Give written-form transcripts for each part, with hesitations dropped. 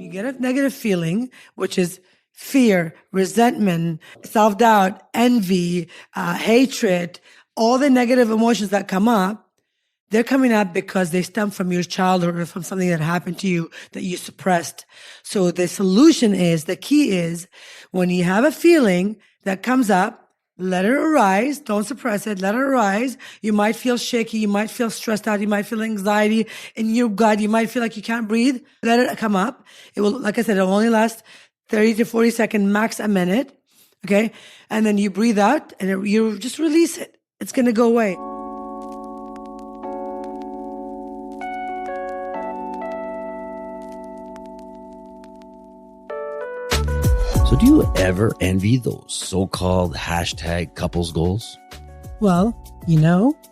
you get a negative feeling, which is fear, resentment, self-doubt, envy, hatred, all the negative emotions that come up, they're coming up because they stem from your childhood or from something that happened to you that you suppressed. So the solution is, the key is, when you have a feeling that comes up, let it arise. Don't suppress it. Let it arise. You might feel shaky. You might feel stressed out. You might feel anxiety in your gut. You might feel like you can't breathe. Let it come up. It will, like I said, it'll only last 30 to 40 seconds, max a minute. Okay. And then you breathe out and you just release it. It's going to go away. So do you ever envy those so-called hashtag couples goals? Well,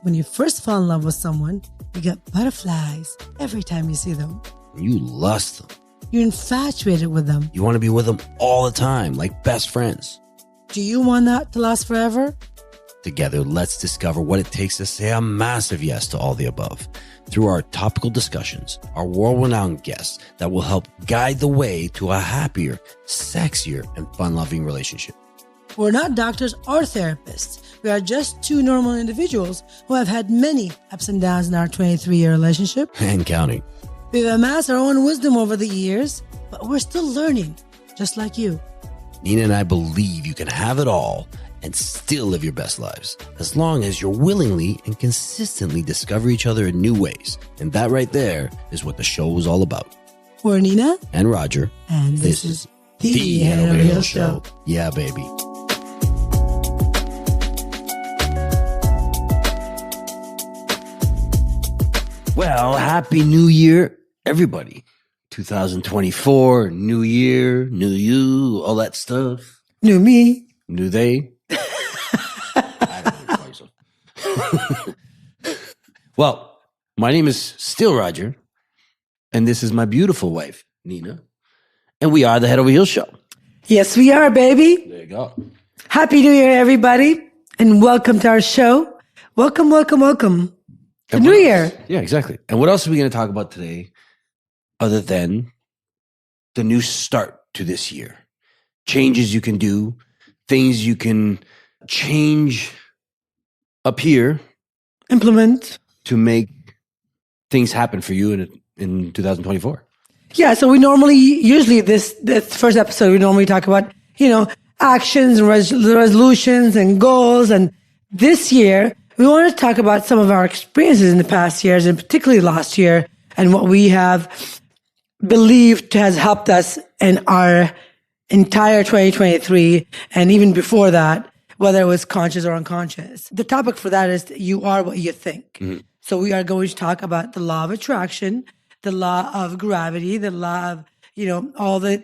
when you first fall in love with someone, you get butterflies every time you see them. You lust them. You're infatuated with them. You want to be with them all the time, like best friends. Do you want that to last forever? Together, let's discover what it takes to say a massive yes to all the above through our topical discussions, our world-renowned guests that will help guide the way to a happier, sexier, and fun-loving relationship. We're not doctors or therapists. We are just two normal individuals who have had many ups and downs in our 23-year relationship. And counting. We've amassed our own wisdom over the years, but we're still learning, just like you. Nina and I believe you can have it all and still live your best lives, as long as you're willingly and consistently discover each other in new ways. And that right there is what the show is all about. We're Nina. And Roger. And this is the Head Over Heels Show. Yeah, baby. Well, Happy New Year, everybody. 2024, new year, new you, all that stuff. New me. New they. I don't know. Well, my name is still Roger, and this is my beautiful wife, Nina, and we are the Head Over Heels Show. Yes, we are, baby. There you go. Happy New Year, everybody, and welcome to our show. Welcome, welcome, welcome. The New Year. Yeah, exactly. And what else are we going to talk about today other than the new start to this year? Changes you can do, things you can change up here. Implement. To make things happen for you in 2024. Yeah, so we usually this first episode, we normally talk about, actions and resolutions and goals. And this year, we want to talk about some of our experiences in the past years, and particularly last year, and what we have believed has helped us in our entire 2023, and even before that, whether it was conscious or unconscious. The topic for that is you are what you think. Mm-hmm. So we are going to talk about the law of attraction, the law of gravity, the law of, all the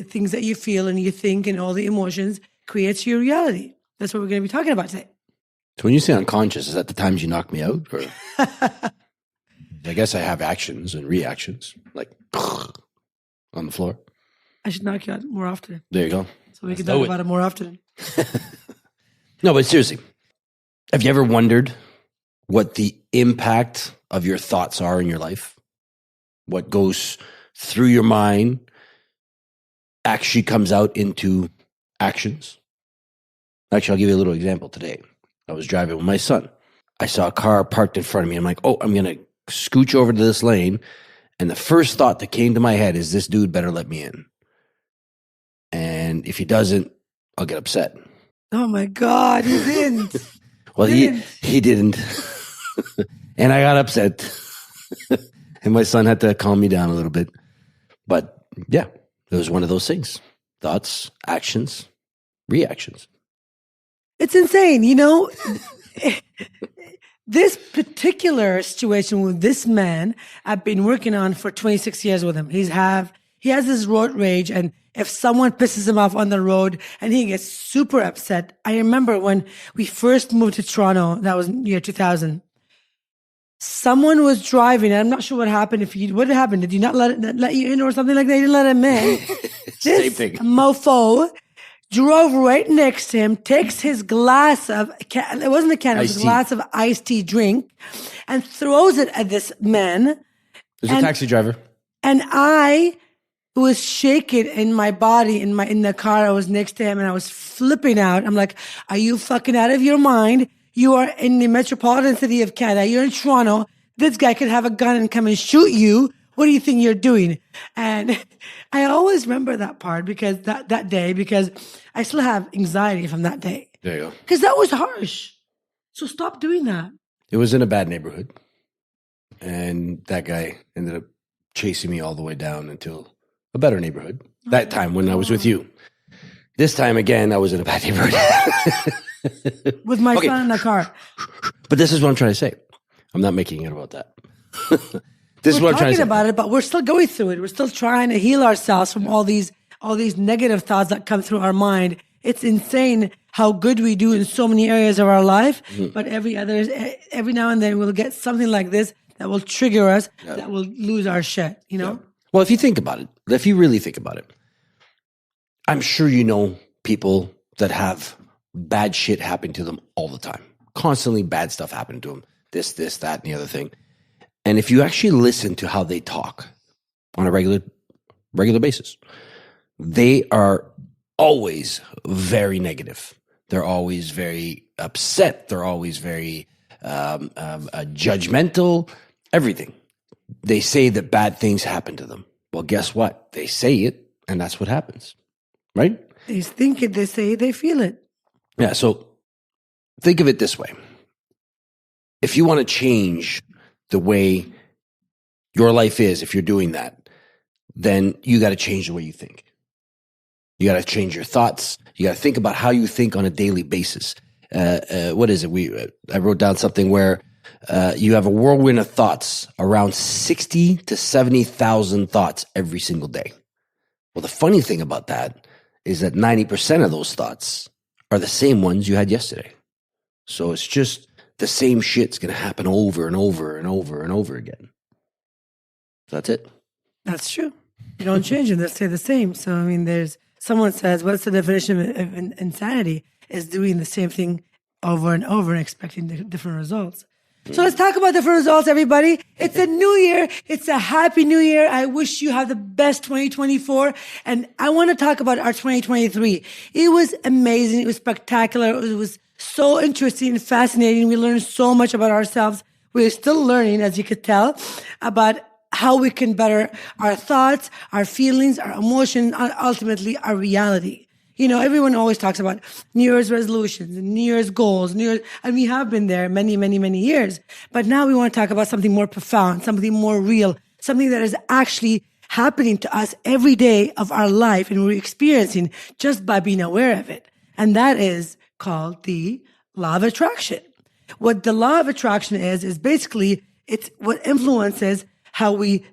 things that you feel and you think and all the emotions creates your reality. That's what we're going to be talking about today. So when you say unconscious, is that the times you knock me out? Or I guess I have actions and reactions, like on the floor. I should knock you out more often. There you go. So we can talk about it more often. No, but seriously, have you ever wondered what the impact of your thoughts are in your life? What goes through your mind actually comes out into actions? Actually, I'll give you a little example today. I was driving with my son. I saw a car parked in front of me. I'm like, I'm going to scooch over to this lane. And the first thought that came to my head is, this dude better let me in. And if he doesn't, I'll get upset. Oh my God, he didn't. Well, he didn't. And I got upset. And my son had to calm me down a little bit. But yeah, it was one of those things. Thoughts, actions, reactions. It's insane. This particular situation with this man, I've been working on for 26 years with him. He has this road rage, and if someone pisses him off on the road and he gets super upset. I remember when we first moved to Toronto, that was year 2000. Someone was driving, and I'm not sure what happened. What happened? Did you not let you in or something like that? You didn't let him in. Same thing. Mofo drove right next to him, takes his glass of, it wasn't a can, it was a glass of iced tea drink, and throws it at this man. There's a taxi driver. And I it was shaking in my body, in the car. I was next to him and I was flipping out. I'm like, are you fucking out of your mind? You are in the metropolitan city of Canada. You're in Toronto. This guy could have a gun and come and shoot you. What do you think you're doing? And I always remember that part because that day, because I still have anxiety from that day. There you go. Because that was harsh. So stop doing that. It was in a bad neighborhood. And that guy ended up chasing me all the way down until a better neighborhood. That time when I was with you. This time again, I was in a bad neighborhood. With my son in the car. But this is what I'm trying to say. I'm not making it about that. This is what I'm trying to say. We're talking about it, but we're still going through it. We're still trying to heal ourselves from all these negative thoughts that come through our mind. It's insane how good we do in so many areas of our life, but every now and then we'll get something like this that will trigger us, that will lose our shit, you know? Yeah. Well, if you think about it, if you really think about it, I'm sure you know people that have bad shit happen to them all the time. Constantly bad stuff happening to them. This, that, and the other thing. And if you actually listen to how they talk on a regular basis, they are always very negative. They're always very upset. They're always very judgmental, everything. They say that bad things happen to them. Well, guess what? They say it, and that's what happens, right? They think it, they say it, they feel it. Yeah, so think of it this way. If you want to change the way your life is, if you're doing that, then you got to change the way you think. You got to change your thoughts. You got to think about how you think on a daily basis. What is it? I wrote down something where you have a whirlwind of thoughts, around 60 to 70,000 thoughts every single day. Well, the funny thing about that is that 90% of those thoughts are the same ones you had yesterday. So it's just the same shit's going to happen over and over and over and over again. That's it. That's true. You don't change them, they stay the same. So, I mean, someone says, what's the definition of insanity? Is doing the same thing over and over and expecting different results. So let's talk about different results, everybody. It's a new year. It's a happy new year. I wish you have the best 2024. And I want to talk about our 2023. It was amazing. It was spectacular. It was so interesting and fascinating. We learned so much about ourselves. We're still learning, as you could tell, about how we can better our thoughts, our feelings, our emotions, and ultimately our reality. You know, everyone always talks about New Year's resolutions and New Year's goals, and we have been there many, many, many years. But now we want to talk about something more profound, something more real, something that is actually happening to us every day of our life and we're experiencing just by being aware of it. And that is called the law of attraction. What the law of attraction is basically it's what influences how we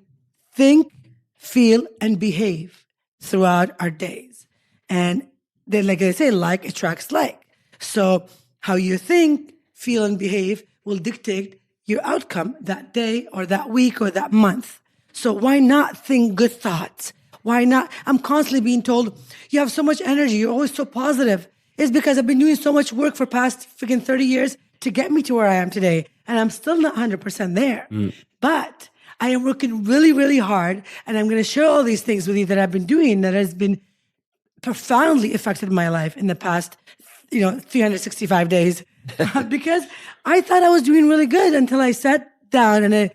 think, feel, and behave throughout our days. And then, like I say, like attracts like. So how you think, feel, and behave will dictate your outcome that day or that week or that month. So why not think good thoughts? Why not? I'm constantly being told, you have so much energy. You're always so positive. It's because I've been doing so much work for past freaking 30 years to get me to where I am today. And I'm still not 100% there. But I am working really, really hard. And I'm going to share all these things with you that I've been doing that has been profoundly affected my life in the past, 365 days. Because I thought I was doing really good until I sat down and I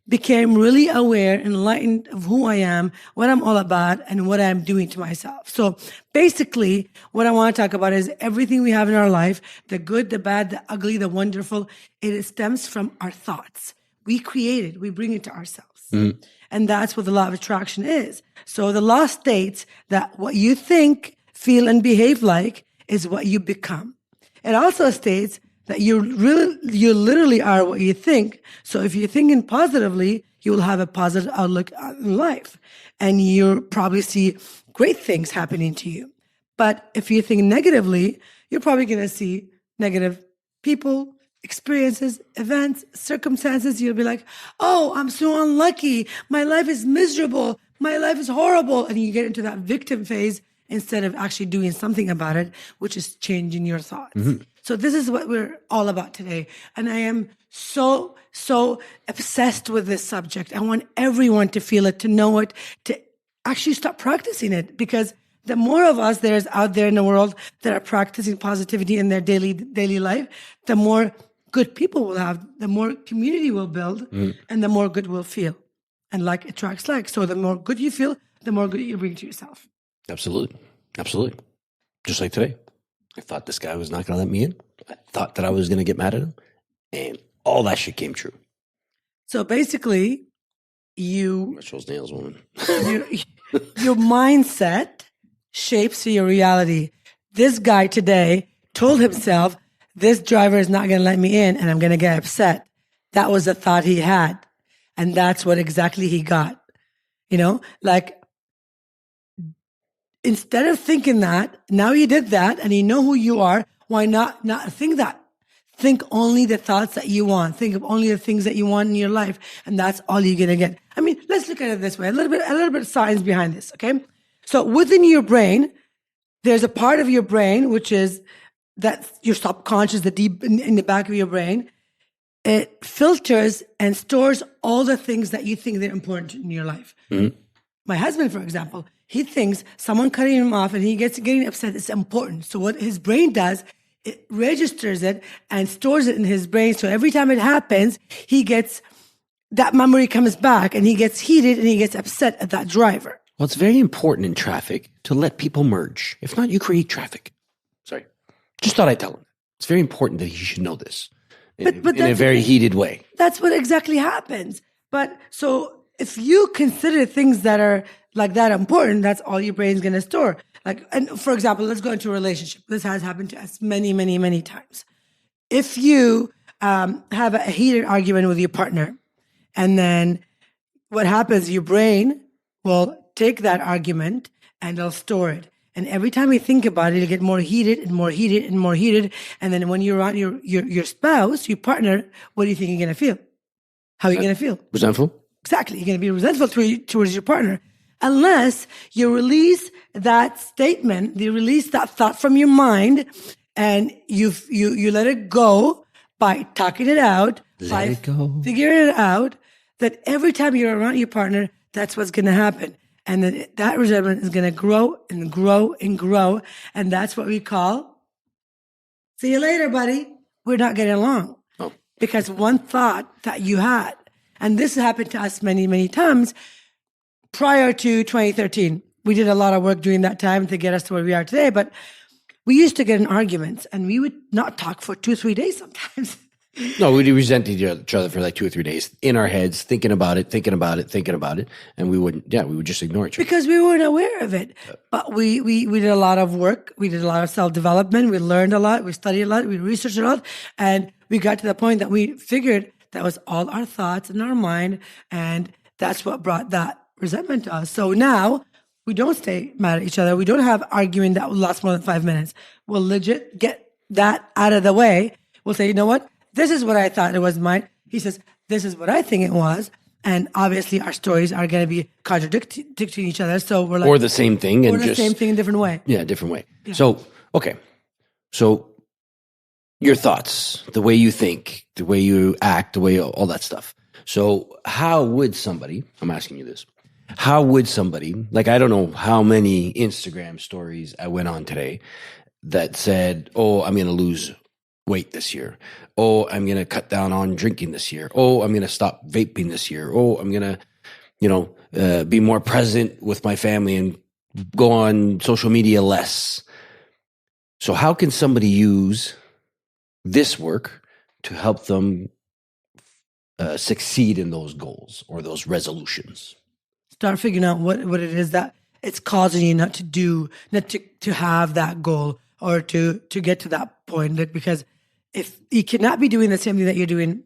became really aware, enlightened of who I am, what I'm all about, and what I'm doing to myself. So basically, what I want to talk about is everything we have in our life, the good, the bad, the ugly, the wonderful, it stems from our thoughts. We create it, we bring it to ourselves. And that's what the law of attraction is. So the law states that what you think, feel, and behave like is what you become. It also states that you literally are what you think. So if you're thinking positively, you will have a positive outlook on life. And you'll probably see great things happening to you. But if you think negatively, you're probably going to see negative people, experiences, events, circumstances. You'll be like, oh, I'm so unlucky. My life is miserable. My life is horrible. And you get into that victim phase instead of actually doing something about it, which is changing your thoughts. So this is what we're all about today. And I am so, so obsessed with this subject. I want everyone to feel it, to know it, to actually stop practicing it, because the more of us there's out there in the world that are practicing positivity in their daily life, the more good people will have, the more community will build, and the more good we'll feel. And like attracts like. So the more good you feel, the more good you bring to yourself. Absolutely. Absolutely. Just like today. I thought this guy was not going to let me in. I thought that I was going to get mad at him. And all that shit came true. So basically, Those nails, woman. your mindset shapes your reality. This guy today told himself, this driver is not going to let me in and I'm going to get upset. That was the thought he had. And that's what exactly he got. Like, instead of thinking that, now you did that and you know who you are, why not think that? Think only the thoughts that you want. Think of only the things that you want in your life. And that's all you're going to get. I mean, let's look at it this way. A little bit of science behind this, okay? So within your brain, there's a part of your brain, which is that your subconscious, the deep in the back of your brain. It filters and stores all the things that you think they're important in your life. Mm-hmm. My husband, for example, he thinks someone cutting him off and he gets getting upset is important. So what his brain does, it registers it and stores it in his brain. So every time it happens, that memory comes back and he gets heated and he gets upset at that driver. Well, it's very important in traffic to let people merge. If not, you create traffic. Sorry. Just thought I'd tell him. It's very important that he should know this. But in a very heated way. That's what exactly happens. But so if you consider things that are like that important, that's all your brain's going to store. Like, and for example, let's go into a relationship. This has happened to us many, many, many times. If you have a heated argument with your partner, and then what happens, your brain will take that argument and it'll store it. And every time you think about it, it'll get more heated and more heated and more heated. And then when you're around your spouse, your partner, what do you think you're going to feel? How are you going to feel? Resentful. Exactly. You're going to be resentful towards your partner. Unless you release that statement, you release that thought from your mind, and you let it go by talking it out, figuring it out, that every time you're around your partner, that's what's going to happen. And then that resentment is going to grow and grow and grow. And that's what we call, see you later, buddy. We're not getting along. Oh. Because one thought that you had, and this happened to us many, many times prior to 2013. We did a lot of work during that time to get us to where we are today. But we used to get in arguments and we would not talk for 2-3 days sometimes. No, we'd resent each other for like 2 or 3 days in our heads, thinking about it. And we would just ignore each other. Because we weren't aware of it. But we did a lot of work. We did a lot of self-development. We learned a lot. We studied a lot. We researched a lot. And we got to the point that we figured that was all our thoughts in our mind. And that's what brought that resentment to us. So now we don't stay mad at each other. We don't have arguing that will last more than 5 minutes. We'll legit get that out of the way. We'll say, you know what? This is what I thought it was mine. He says, this is what I think it was. And obviously our stories are going to be contradicting each other. So we're like, or the same thing. Or the same thing in a different way. Yeah, different way. Yeah. So, okay. So your thoughts, the way you think, the way you act, the way all that stuff. So how would somebody, I'm asking you this, how would somebody, like, I don't know how many Instagram stories I went on today that said, oh, I'm going to lose weight this year. Oh, I'm going to cut down on drinking this year. Oh, I'm going to stop vaping this year. Oh, I'm going to, be more present with my family and go on social media less. So how can somebody use this work to help them succeed in those goals or those resolutions? Start figuring out what it is that it's causing you not to have that goal or to get to that point. Because if you cannot be doing the same thing that you're doing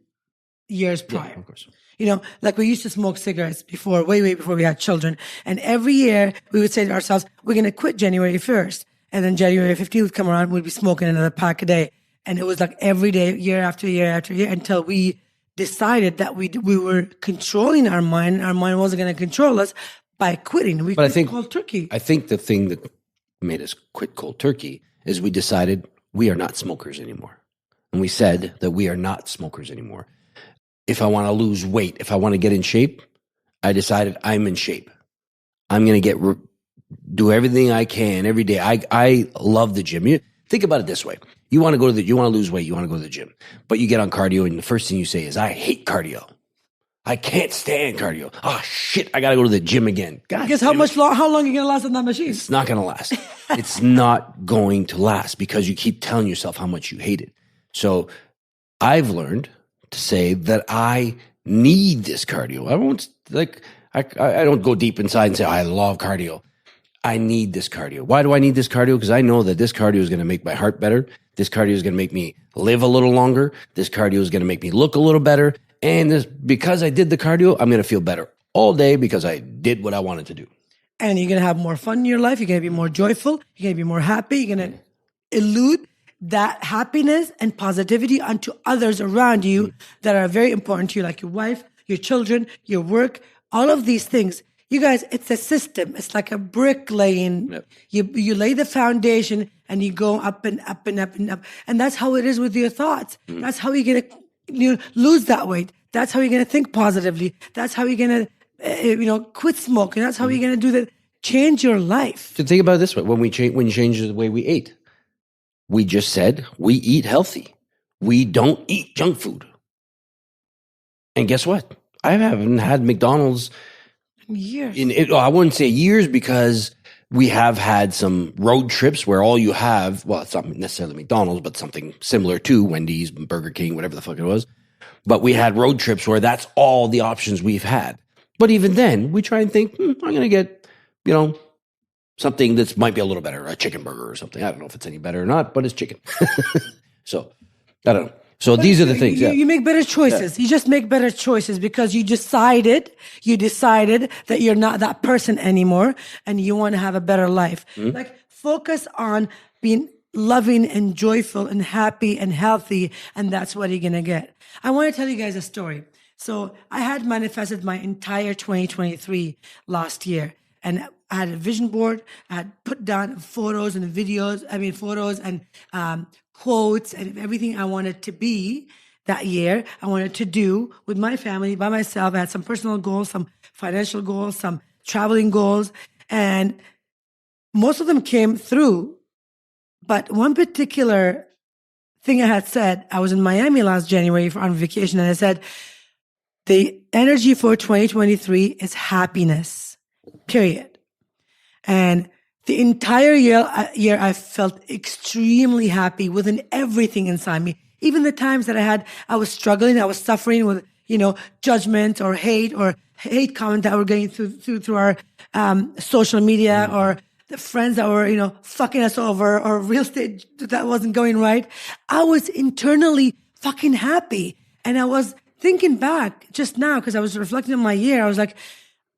years prior. Yeah, of course. Like we used to smoke cigarettes before, way before we had children. And every year we would say to ourselves, we're going to quit January 1st. And then January 15th would come around, we'd be smoking another pack a day. And it was like every day, year after year after year, until we decided that we were controlling our mind. Our mind wasn't going to control us by quitting. We quit cold turkey. I think the thing that made us quit cold turkey is we decided we are not smokers anymore. And we said that we are not smokers anymore. If I want to lose weight, if I want to get in shape, I decided I'm in shape. I'm going to do everything I can every day. I love the gym. Think about it this way. You want to lose weight. You want to go to the gym, but you get on cardio and the first thing you say is, I hate cardio. I can't stand cardio. Oh shit. I got to go to the gym again. God, guess how long are you going to last on that machine? It's not going to last. It's not going to last because you keep telling yourself how much you hate it. So I've learned to say that I need this cardio. I don't go deep inside and say, I love cardio. I need this cardio. Why do I need this cardio? Because I know that this cardio is going to make my heart better. This cardio is going to make me live a little longer. This cardio is going to make me look a little better. And because I did the cardio, I'm going to feel better all day because I did what I wanted to do. And you're going to have more fun in your life. You're going to be more joyful. You're going to be more happy. You're going to elude that happiness and positivity onto others around you that are very important to you, like your wife, your children, your work, all of these things. You guys, it's a system. It's like a brick laying. Yep. You lay the foundation and you go up and up and up and up. And that's how it is with your thoughts. That's how you're going to lose that weight. That's how you're going to think positively. That's how you're going to quit smoking. That's how you're going to do that. Change your life. So think about it this way. When you change the way we ate, we just said we eat healthy. We don't eat junk food. And guess what? I haven't had McDonald's years. I wouldn't say years because we have had some road trips where all you have, well, it's not necessarily McDonald's, but something similar to Wendy's, Burger King, whatever the fuck it was. But we had road trips where that's all the options we've had. But even then, we try and think, I'm going to get, something that might be a little better, a chicken burger or something. I don't know if it's any better or not, but it's chicken. So, I don't know. So these are the things. You make better choices. Yeah. You just make better choices because you decided that you're not that person anymore and you want to have a better life. Mm-hmm. Like focus on being loving and joyful and happy and healthy. And that's what you're going to get. I want to tell you guys a story. So I had manifested my entire 2023 last year and I had a vision board. I had put down photos and quotes and everything I wanted to be that year. I wanted to do with my family, by myself. I had some personal goals, some financial goals, some traveling goals, and most of them came through. But one particular thing I had said, I was in Miami last January on vacation, and I said, the energy for 2023 is happiness, period. And the entire year, I felt extremely happy within everything inside me. Even the times that I was struggling, I was suffering with, judgment or hate comment that were going through our social media or the friends that were, fucking us over or real estate that wasn't going right. I was internally fucking happy. And I was thinking back just now because I was reflecting on my year. I was like,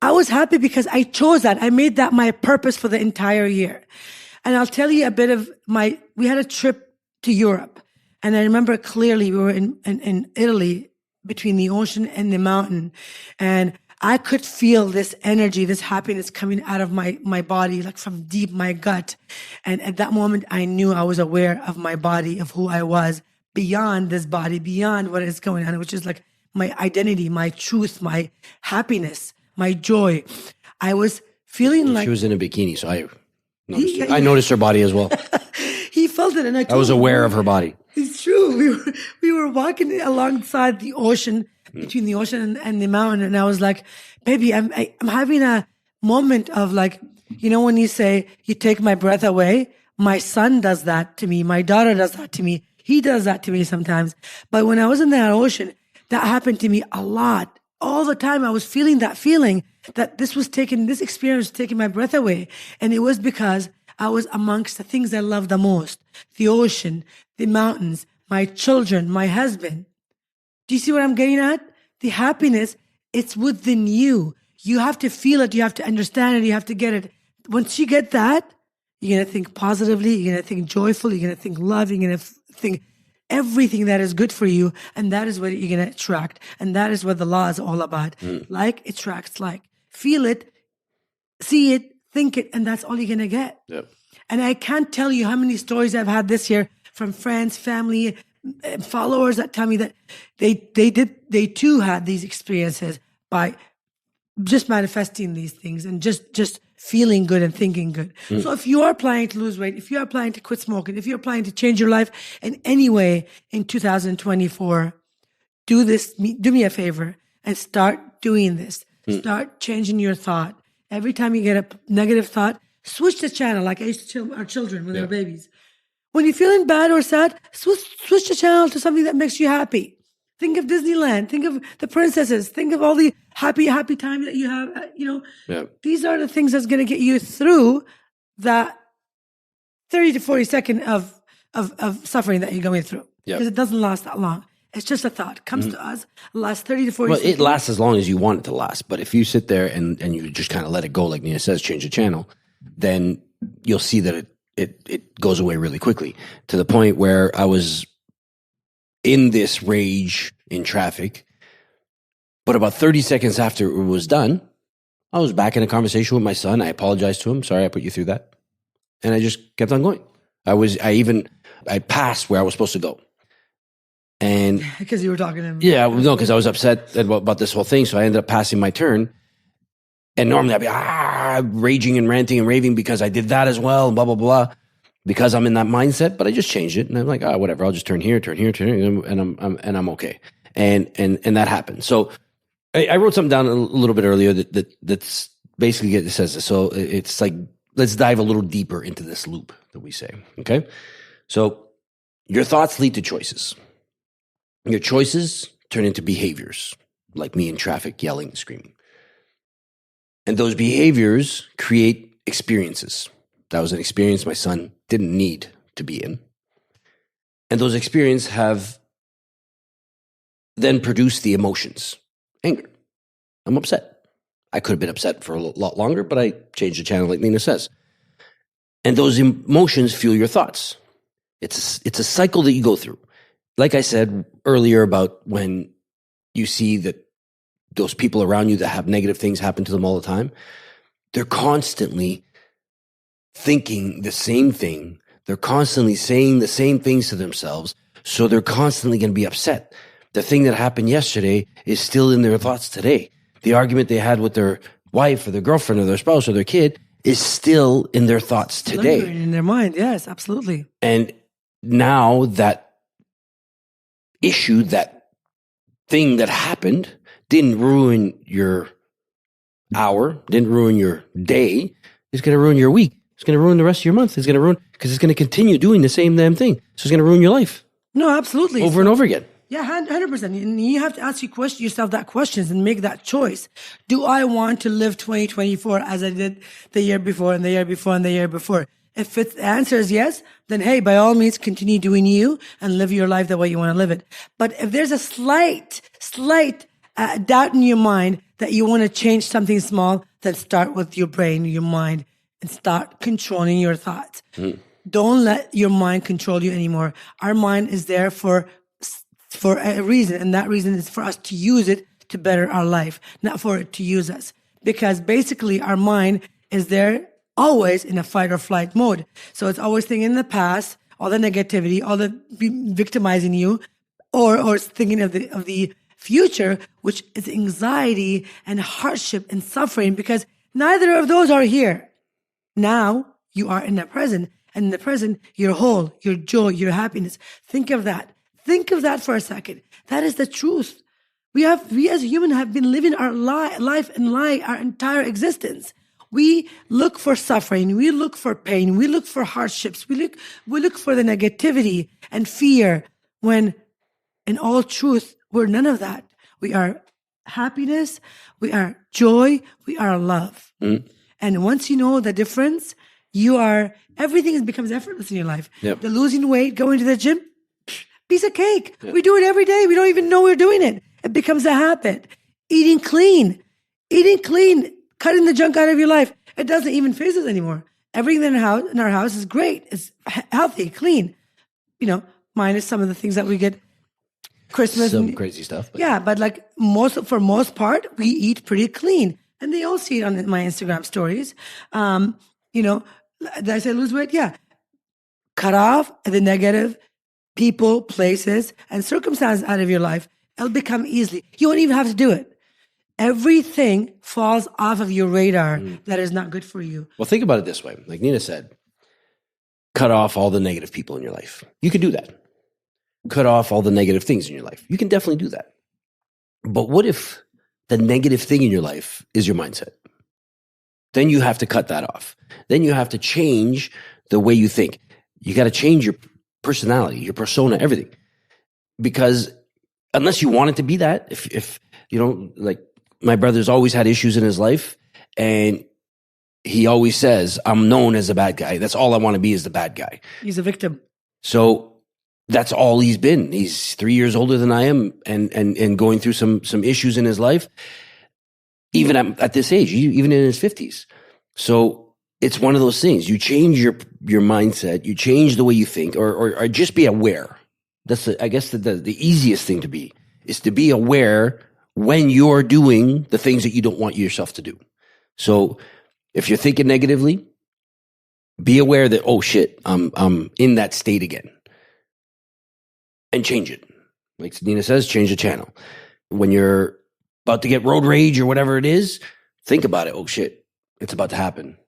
I was happy because I chose that. I made that my purpose for the entire year. And I'll tell you a bit of we had a trip to Europe. And I remember clearly we were in Italy between the ocean and the mountain. And I could feel this energy, this happiness coming out of my body, like from deep my gut. And at that moment, I knew I was aware of my body, of who I was beyond this body, beyond what is going on, which is like my identity, my truth, my happiness, my joy. I was feeling like she was in a bikini, so I noticed her body as well. He felt it, and I was aware of her body. It's true. We were walking alongside the ocean, between the ocean and the mountain, and I was like, "Baby, I'm having a moment of like, when you say you take my breath away, my son does that to me, my daughter does that to me, he does that to me sometimes. But when I was in that ocean, that happened to me a lot." All the time I was feeling that this experience was taking my breath away. And it was because I was amongst the things I love the most. The ocean, the mountains, my children, my husband. Do you see what I'm getting at? The happiness, it's within you. You have to feel it. You have to understand it. You have to get it. Once you get that, you're going to think positively. You're going to think joyful. You're going to think love. You're going to think everything that is good for you, and that is what you're going to attract. And that is what the law is all about. Like attracts like. Feel it, see it, think it, and that's all you're going to get. Yep. And I can't tell you how many stories I've had this year from friends, family, followers that tell me that they too had these experiences by just manifesting these things and just feeling good and thinking good. So if you are planning to lose weight, if you are planning to quit smoking, if you're planning to change your life in any way in 2024, do me a favor and start doing this. Start changing your thought. Every time you get a negative thought, switch the channel like I used to tell our children when they were babies. When you're feeling bad or sad, switch the channel to something that makes you happy. Think of Disneyland. Think of the princesses. Think of all the happy time that you have. These are the things that's going to get you through that 30 to 40 second of suffering that you're going through. Because it doesn't last that long. It's just a thought. It comes to us, lasts 30 to 40 seconds. It lasts as long as you want it to last. But if you sit there and you just kind of let it go, like Nina says, change the channel, then you'll see that it goes away really quickly, to the point where I was in this rage in traffic. But about 30 seconds after it was done, I was back in a conversation with my son. I apologized to him. Sorry, I put you through that. And I just kept on going. I passed where I was supposed to go. And because you were talking to him. Yeah, no, because I was upset about this whole thing. So I ended up passing my turn. And normally I'd be raging and ranting and raving because I did that as well, blah, blah, blah, because I'm in that mindset. But I just changed it. And I'm like, whatever, I'll just turn here, and I'm okay. And that happened. So I wrote something down a little bit earlier that's basically, it says this. So it's like, let's dive a little deeper into this loop that we say. Okay. So your thoughts lead to choices. Your choices turn into behaviors, like me in traffic, yelling and screaming. And those behaviors create experiences. That was an experience my son didn't need to be in. And those experiences have then produced the emotions. Anger. I'm upset. I could have been upset for a lot longer, but I changed the channel like Nina says. And those emotions fuel your thoughts. It's a cycle that you go through. Like I said earlier about when you see that those people around you that have negative things happen to them all the time, they're constantly thinking the same thing. They're constantly saying the same things to themselves. So they're constantly going to be upset. The thing that happened yesterday is still in their thoughts today. The argument they had with their wife or their girlfriend or their spouse or their kid is still in their thoughts today. In their mind, yes, absolutely. And now that issue, that thing that happened, didn't ruin your hour, didn't ruin your day. It's going to ruin your week. It's going to ruin the rest of your month. It's going to ruin, because it's going to continue doing the same damn thing. So it's going to ruin your life. No, absolutely. Over and over again. Yeah, 100%. And you have to ask yourself that questions and make that choice. Do I want to live 2024 as I did the year before and the year before and the year before? If the answer is yes, then hey, by all means, continue doing you and live your life the way you want to live it. But if there's a slight doubt in your mind that you want to change something small, then start with your brain, your mind, and start controlling your thoughts. Don't let your mind control you anymore. Our mind is there for a reason, and that reason is for us to use it to better our life, not for it to use us. Because basically our mind is there always in a fight or flight mode. So it's always thinking in the past, all the negativity, all the victimizing you, or thinking of the future, which is anxiety and hardship and suffering, because neither of those are here. Now you are in the present, and in the present, your whole, your joy, your happiness. Think of that. Think of that for a second. That is the truth. We as humans have been living our life and lie our entire existence. We look for suffering. We look for pain. We look for hardships. We look for the negativity and fear, when in all truth, we're none of that. We are happiness. We are joy. We are love. And once you know the difference, everything becomes effortless in your life. Yep. The losing weight, going to the gym, piece of cake. Yep. We do it every day. We don't even know we're doing it. It becomes a habit. Eating clean, cutting the junk out of your life. It doesn't even phase us anymore. Everything in our house is great. It's healthy, clean. Minus some of the things that we get Christmas. Some crazy stuff. Yeah, but like for most part, we eat pretty clean. And they all see it on my Instagram stories. Did I say lose weight? Yeah. Cut off the negative people, places, and circumstances out of your life. It'll become easily. You won't even have to do it. everything falls off of your radar that is not good for you. Well, think about it this way. Like Nina said, cut off all the negative people in your life. You can do that. Cut off all the negative things in your life. You can definitely do that. But what if the negative thing in your life is your mindset? Then you have to cut that off. Then you have to change the way you think. You got to change your personality, your persona, everything. Because unless you want it to be that, if you know, like my brother's always had issues in his life, and he always says, I'm known as a bad guy. That's all I want to be, is the bad guy. He's a victim. So that's all he's been. He's 3 years older than I am, and going through some issues in his life, even at this age, even in his 50s. So it's one of those things. You change your mindset, you change the way you think, or just be aware. That's I guess the easiest thing to be is to be aware when you're doing the things that you don't want yourself to do. So if you're thinking negatively, be aware that, oh shit, I'm in that state again. And change it. Like Nina says, change the channel. When you're about to get road rage or whatever it is, think about it. Oh shit, it's about to happen.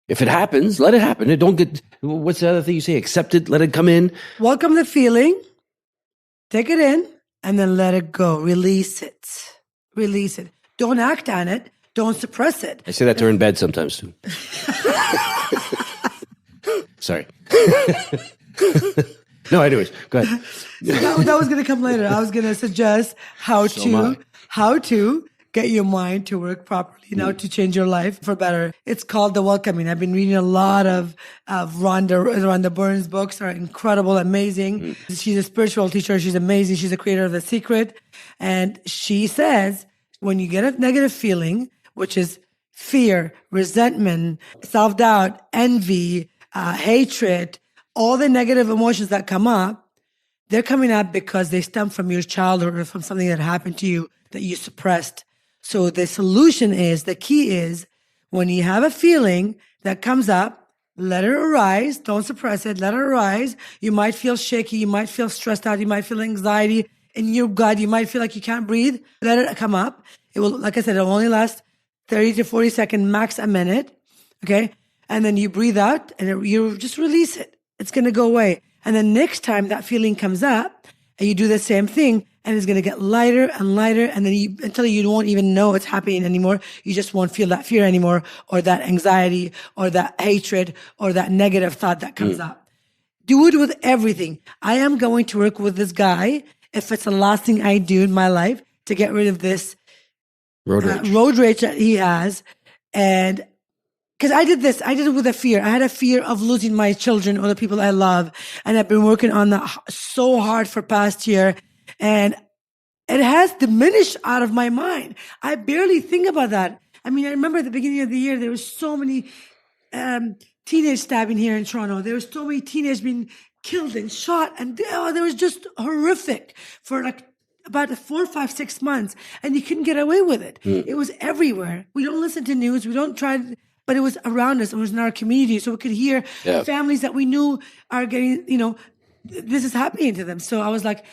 If it happens, let it happen. It don't get, what's the other thing you say? Accept it, let it come in. Welcome the feeling. Take it in and then let it go. Release it. Release it. Don't act on it. Don't suppress it. I say that to her in bed sometimes too. Sorry. No, anyways, go ahead. That was going to come later. I was going to suggest how to get your mind to work properly, to change your life for better. It's called The Welcoming. I've been reading a lot of Rhonda Burns books. Are incredible, amazing. She's a spiritual teacher. She's amazing. She's the creator of The Secret. And she says, when you get a negative feeling, which is fear, resentment, self-doubt, envy, hatred, all the negative emotions that come up, they're coming up because they stem from your childhood or from something that happened to you that you suppressed. So the solution is, the key is, when you have a feeling that comes up, let it arise. Don't suppress it. Let it arise. You might feel shaky. You might feel stressed out. You might feel anxiety in your gut. You might feel like you can't breathe. Let it come up. It will, like I said, it'll only last 30 to 40 seconds, max a minute. Okay. And then you breathe out and you just release it. It's going to go away. And then next time that feeling comes up and you do the same thing, and it's going to get lighter and lighter. And then until you won't even know it's happening anymore. You just won't feel that fear anymore, or that anxiety, or that hatred, or that negative thought that comes up. Do it with everything. I am going to work with this guy, if it's the last thing I do in my life, to get rid of this road rage that he has. And because I did it with a fear. I had a fear of losing my children or the people I love. And I've been working on that so hard for past year. And it has diminished out of my mind. I barely think about that. I mean, I remember at the beginning of the year, there was so many teenage stabbing here in Toronto. There was so many teenagers being killed and shot. And there was just horrific for like about 4, 5, 6 months. And you couldn't get away with it. It was everywhere. We don't listen to news. We don't try to, but it was around us. It was in our community. So we could hear families that we knew are getting, this is happening to them. So I was like,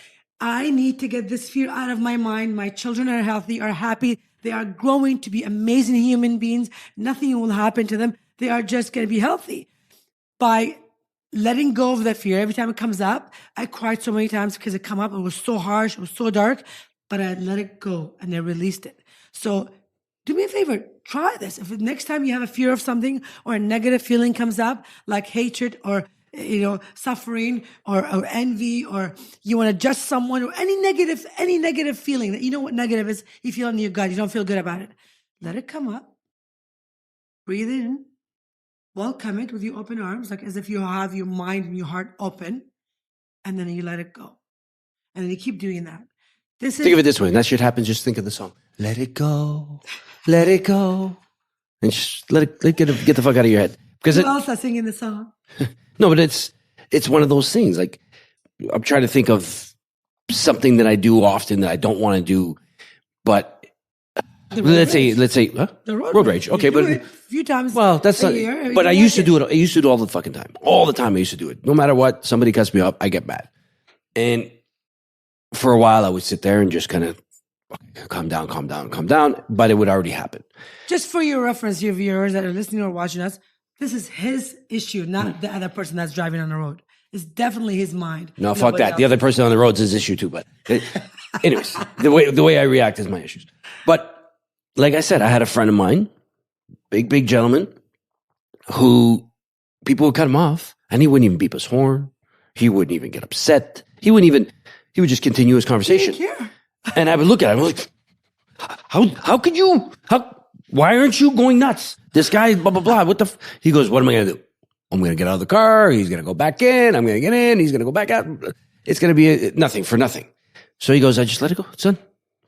I need to get this fear out of my mind. My children are healthy, are happy. They are growing to be amazing human beings. Nothing will happen to them. They are just going to be healthy. By letting go of that fear, every time it comes up, I cried so many times because it came up. It was so harsh. It was so dark, but I let it go and I released it. So do me a favor, try this. If next time you have a fear of something or a negative feeling comes up, like hatred or suffering or envy, or you want to judge someone, or any negative feeling that, what negative is, you feel in your gut, you don't feel good about it. Let it come up. Breathe in. Welcome it with your open arms, like as if you have your mind and your heart open, and then you let it go. And then you keep doing that. Think of it this way. When that shit happens, just think of the song. Let it go. Let it go. And just let it get the fuck out of your head. Because who else is singing the song? No, but it's one of those things. Like, I'm trying to think of something that I do often that I don't want to do, but let's say the road rage. Okay, but a few times. Well, that's not. Year, but I used to do it. I used to do it all the fucking time. All the time, I used to do it. No matter what, somebody cuts me up, I get mad. And for a while, I would sit there and just kind of okay, calm down, calm down, calm down. But it would already happen. Just for your reference, your viewers that are listening or watching us, this is his issue, not the other person that's driving on the road. It's definitely his mind. No, fuck Nobody that. The else. other person on the road's his issue too. But anyways, the way I react is my issues. But like I said, I had a friend of mine, big gentleman, who people would cut him off, and he wouldn't even beep his horn. He wouldn't even get upset. He would just continue his conversation. And I would look at him like, how could you? Why aren't you going nuts? This guy, blah blah blah. What the? He goes, what am I gonna do? I'm going to get out of the car. He's going to go back in. I'm going to get in. He's going to go back out. It's going to be nothing for nothing. So he goes, I just let it go, son.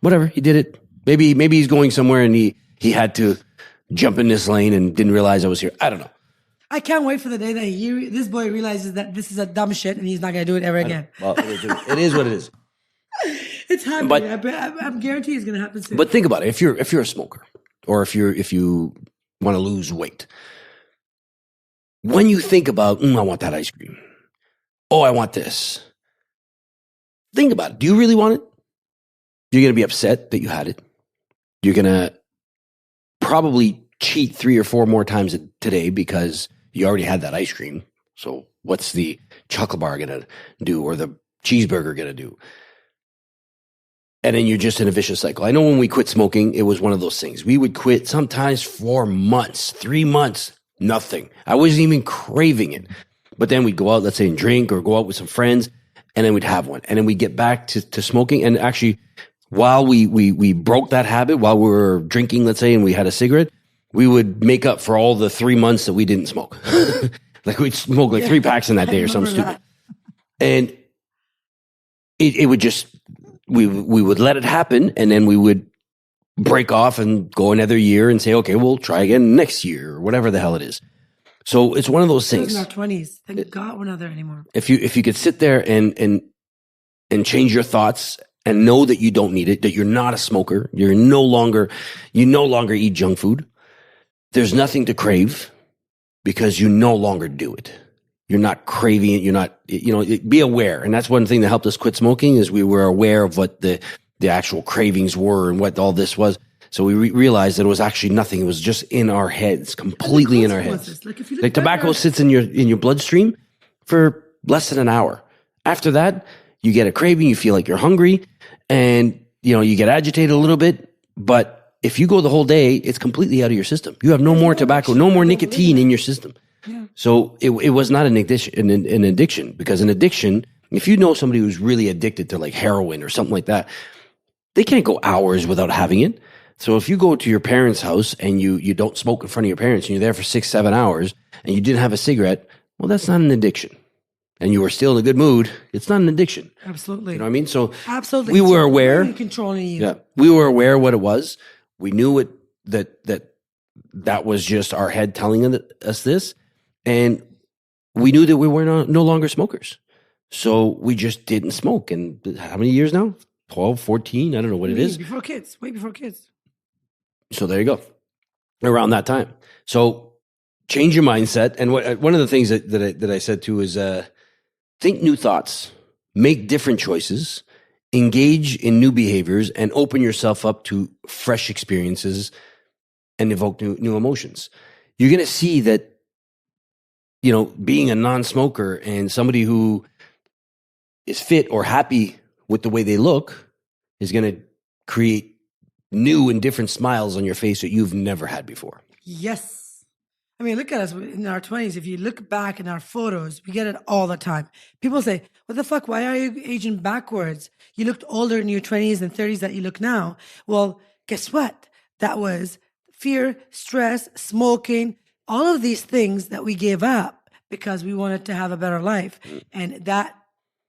Whatever. He did it. Maybe he's going somewhere and he had to jump in this lane and didn't realize I was here. I don't know. I can't wait for the day that this boy realizes that this is a dumb shit and he's not going to do it ever again. Well, it is what it is. It's happening. But I'm guaranteed it's going to happen soon. But think about it. If you're a smoker, or if you want to lose weight, when you think about, I want that ice cream. Oh, I want this. Think about it. Do you really want it? You're going to be upset that you had it. You're going to probably cheat 3 or 4 more times today because you already had that ice cream. So what's the chocolate bar going to do, or the cheeseburger going to do? And then you're just in a vicious cycle. I know when we quit smoking, it was one of those things. We would quit sometimes 4 months, 3 months. Nothing. I wasn't even craving it. But then we'd go out, let's say, and drink, or go out with some friends, and then we'd have one. And then we'd get back to smoking. And actually, while we broke that habit, while we were drinking, let's say, and we had a cigarette, we would make up for all the 3 months that we didn't smoke. Like we'd smoke like 3 packs in that day or something stupid. And it would just, we would let it happen, and then we would break off and go another year and say, okay, we'll try again next year, or whatever the hell it is. So it's one of those things. In our 20s. Thank God we're not there anymore. If you could sit there and change your thoughts and know that you don't need it, that you're not a smoker, you no longer eat junk food. There's nothing to crave because you no longer do it. You're not craving it. You're not, be aware. And that's one thing that helped us quit smoking, is we were aware of what the actual cravings were and what all this was. So we realized that it was actually nothing. It was just in our heads, completely in our heads. Like tobacco sits in your bloodstream for less than an hour. After that, you get a craving, you feel like you're hungry, and you get agitated a little bit. But if you go the whole day, it's completely out of your system. You have no more tobacco, no more nicotine in your system. Yeah. So it was not an addiction, because an addiction, if you know somebody who's really addicted to like heroin or something like that, they can't go hours without having it. So if you go to your parents' house and you don't smoke in front of your parents, and you're there for 6-7 hours and you didn't have a cigarette, well, that's not an addiction. And you were still in a good mood, it's not an addiction. Absolutely. You know what I mean? So absolutely, we were aware. Controlling you. Yeah, we were aware what it was. We knew it that was just our head telling us this, and we knew that we were no longer smokers. So we just didn't smoke. And how many years now? 12, 14? I don't know what it is. Way before kids. So there you go. Around that time. So change your mindset. And one of the things that I said too is think new thoughts, make different choices, engage in new behaviors, and open yourself up to fresh experiences and evoke new emotions. You're going to see that, being a non-smoker and somebody who is fit or happy with the way they look is going to create new and different smiles on your face that you've never had before. Yes. I mean, look at us in our 20s. If you look back in our photos, we get it all the time. People say, what the fuck? Why are you aging backwards? You looked older in your 20s and 30s than you look now. Well, guess what? That was fear, stress, smoking, all of these things that we gave up because we wanted to have a better life. And that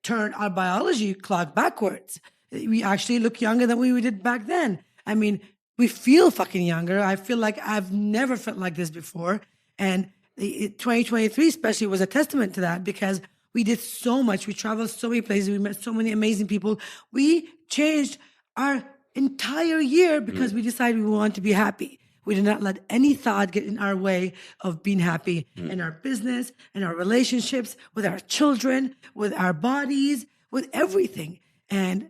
turned our biology clock backwards. We actually look younger than we did back then. I mean, we feel fucking younger. I feel like I've never felt like this before. And 2023 especially was a testament to that, because we did so much. We traveled so many places. We met so many amazing people. We changed our entire year because we decided we wanted to be happy. We did not let any thought get in our way of being happy in our business, in our relationships, with our children, with our bodies, with everything. And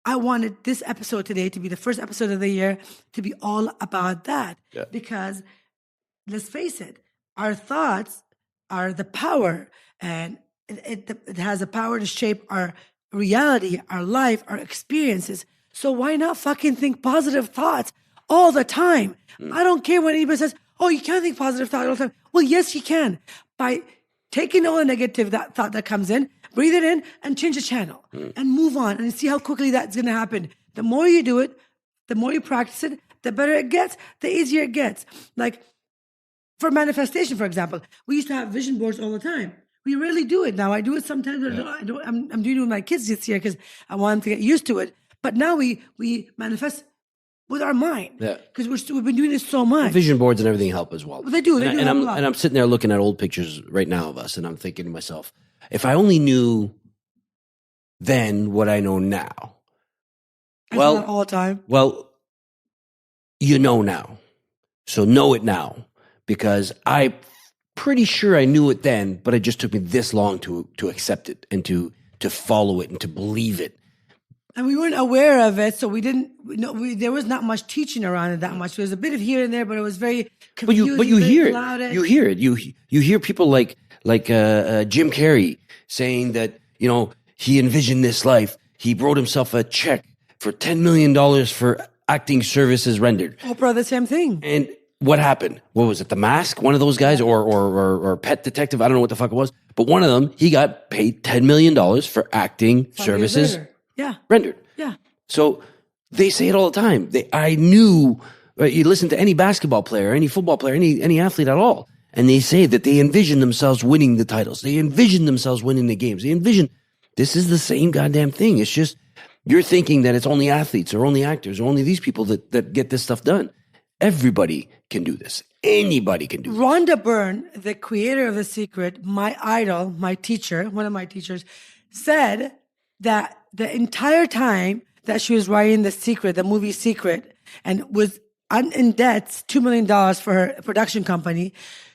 I wanted this episode today to be the first episode of the year to be all about that. Yeah. Because let's face it, our thoughts are the power, and it has the power to shape our reality, our life, our experiences. So why not fucking think positive thoughts all the time? I don't care when anybody says, oh, you can't think positive thoughts all the time. Well, yes, you can. By taking all the negative thought that comes in, breathe it in and change the channel and move on and see how quickly that's going to happen. The more you do it, the more you practice it, the better it gets, the easier it gets. Like for manifestation, for example, we used to have vision boards all the time. We rarely do it now. I do it sometimes. I'm doing it with my kids this year because I want them to get used to it. But now we manifest with our mind. Yeah. Because we've been doing this so much. Vision boards and everything help as well. They do. They do help a lot. And I'm sitting there looking at old pictures right now of us, and I'm thinking to myself, if I only knew then what I know now. I say that all the time. Well, you know now. So know it now. Because I'm pretty sure I knew it then, but it just took me this long to accept it and to follow it and to believe it. And we weren't aware of it, so we didn't. There was not much teaching around it that much. There was a bit of here and there, but it was very confusing. But you hear loud. it. You hear it. You hear people like Jim Carrey saying that he envisioned this life. He wrote himself a check for $10 million for acting services rendered. Oprah, the same thing. And what happened? What was it? The Mask? One of those guys, or Pet Detective? I don't know what the fuck it was. But one of them, he got paid $10 million for acting 5 years services. later. Yeah. Rendered. Yeah. So they say it all the time. I knew, you listen to any basketball player, any football player, any athlete at all, and they say that they envision themselves winning the titles. They envision themselves winning the games. They envision, this is the same goddamn thing. It's just, you're thinking that it's only athletes or only actors or only these people that get this stuff done. Everybody can do this. Anybody can do this. Rhonda Byrne, the creator of The Secret, my idol, my teacher, one of my teachers, said that the entire time that she was writing The Secret, the movie Secret, and was in debt, $2 million for her production company,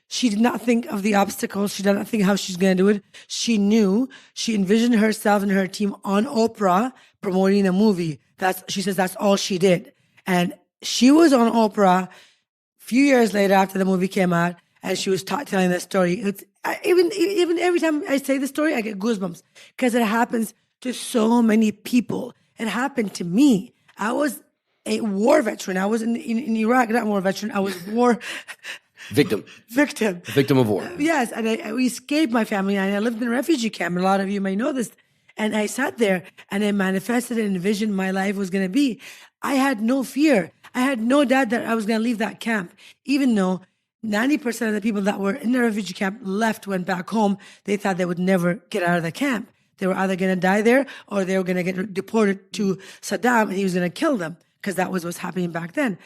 she did not think of the obstacles. She did not think how she's going to do it. She envisioned herself and her team on Oprah promoting a movie. She says that's all she did. And she was on Oprah a few years later after the movie came out, and she was telling that story. Even every time I say the story, I get goosebumps because it happens to so many people. It happened to me. I was a war veteran. I was in Iraq, not war veteran. I was war victim. Victim of war. Yes, and we escaped my family, and I lived in a refugee camp. A lot of you may know this. And I sat there, and I manifested and envisioned my life was going to be. I had no fear. I had no doubt that I was going to leave that camp, even though 90% of the people that were in the refugee camp went back home. They thought they would never get out of the camp. They were either going to die there or they were going to get deported to Saddam and he was going to kill them because that was what's happening back then.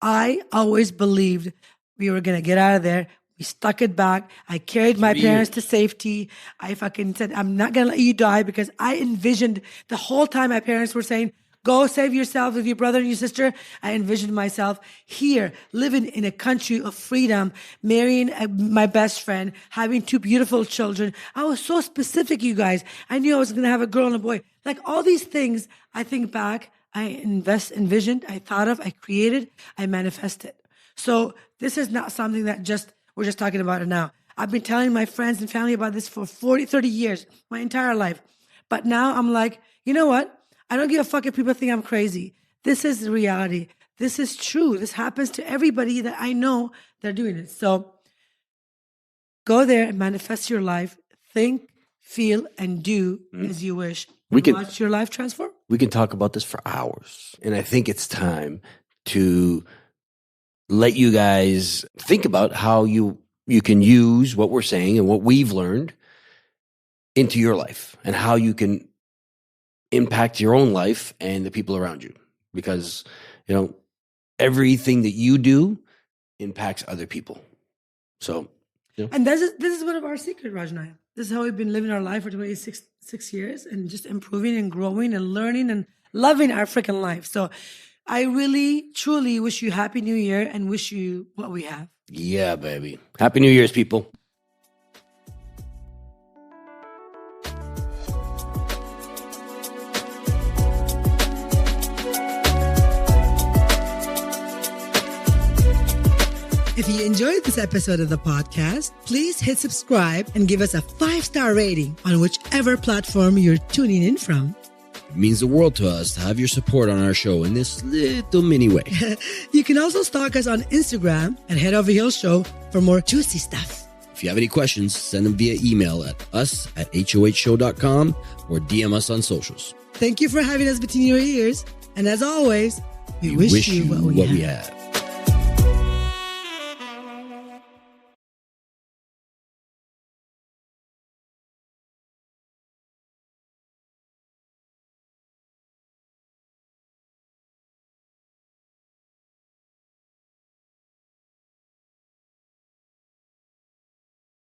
I always believed we were going to get out of there. We stuck it back. I carried my parents to safety. I fucking said, I'm not going to let you die because I envisioned the whole time my parents were saying, go save yourself with your brother and your sister. I envisioned myself here, living in a country of freedom, marrying my best friend, having 2 beautiful children. I was so specific, you guys. I knew I was going to have a girl and a boy. Like all these things, I think back, I envisioned, I thought of, I created, I manifested. So this is not something that we're just talking about it now. I've been telling my friends and family about this for 30 years, my entire life. But now I'm like, you know what? I don't give a fuck if people think I'm crazy. This is the reality. This is true. This happens to everybody that I know they're doing it. So go there and manifest your life. Think, feel, and do as you wish. Watch your life transform. We can talk about this for hours. And I think it's time to let you guys think about how you can use what we're saying and what we've learned into your life and how you can impact your own life and the people around you, because everything that you do impacts other people. So and this is one of our secrets, Raj and I. This is how we've been living our life for 26 years and just improving and growing and learning and loving our freaking life. So I really truly wish you Happy New Year and wish you what we have. Yeah, baby. Happy New Year's, people. you enjoyed this episode of the podcast, please hit subscribe and give us a 5-star rating on whichever platform you're tuning in from. It means the world to us to have your support on our show in this little mini way. You can also stalk us on Instagram and Head Over Heels Show for more juicy stuff. If you have any questions, send them via email at us@hohshow.com or DM us on socials. Thank you for having us between your ears. And as always, we wish you what we have.